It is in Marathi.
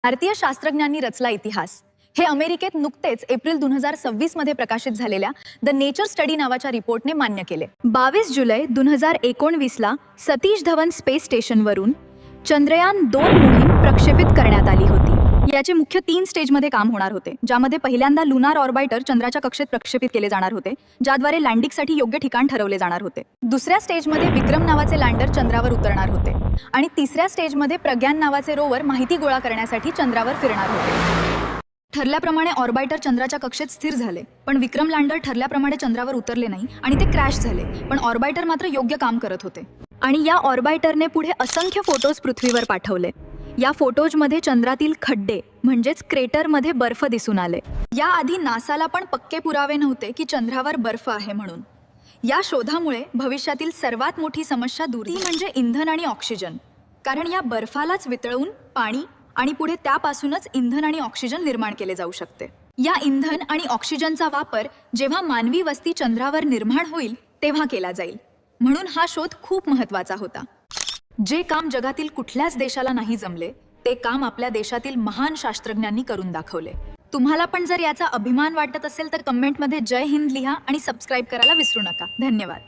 भारतीय शास्त्रज्ञांनी रचला इतिहास. हे अमेरिकेत नुकतेच एप्रिल 2026 मध्ये प्रकाशित झालेल्या द नेचर स्टडी नावाच्या रिपोर्टने मान्य केले. 22 जुलै 2019ला सतीश धवन स्पेस स्टेशनवरून चंद्रयान-2 मोहीम प्रक्षेपित करण्यात आली होती. याचे मुख्य 3 स्टेजमध्ये काम होणार होते, ज्यामध्ये पहिल्यांदा लुनार ऑर्बिटर चंद्राच्या कक्षेत प्रक्षेपित केले जाणार होते, ज्याद्वारे लँडिंगसाठी योग्य ठिकाण ठरवले जाणार होते. दुसऱ्या स्टेजमध्ये विक्रम नावाचे लँडर चंद्रावर उतरणार होते आणि तिसऱ्या स्टेजमध्ये प्रज्ञान नावाचे रोवर माहिती गोळा करण्यासाठी चंद्रावर फिरणार होते. ठरल्याप्रमाणे ऑर्बिटर चंद्राच्या कक्षेत स्थिर झाले, पण विक्रम लँडर ठरल्याप्रमाणे चंद्रावर उतरले नाही आणि ते क्रॅश झाले. पण ऑर्बिटर मात्र योग्य काम करत होते आणि या ऑर्बिटरने पुढे असंख्य फोटोज पृथ्वीवर पाठवले. या फोटोजमध्ये चंद्रातील खड्डे म्हणजेच क्रेटरमध्ये बर्फ दिसून आले. याआधी नासाला पण पक्के पुरावे नव्हते की चंद्रावर बर्फ आहे म्हणून. या शोधामुळे भविष्यातील सर्वात मोठी समस्या दूर झाली, ती म्हणजे इंधन आणि ऑक्सिजन. कारण या बर्फालाच वितळवून पाणी आणि पुढे त्यापासूनच इंधन आणि ऑक्सिजन निर्माण केले जाऊ शकते. या इंधन आणि ऑक्सिजनचा वापर जेव्हा मानवी वस्ती चंद्रावर निर्माण होईल तेव्हा केला जाईल. म्हणून हा शोध खूप महत्त्वाचा होता. जे काम जगातील कुठल्याच देशाला नाही जमले, ते काम आपल्या देशातील महान शास्त्रज्ञांनी करून दाखवले. तुम्हाला पण जर याचा अभिमान वाटत असेल तर कमेंटमध्ये जय हिंद लिहा आणि सबस्क्राईब करायला विसरू नका. धन्यवाद.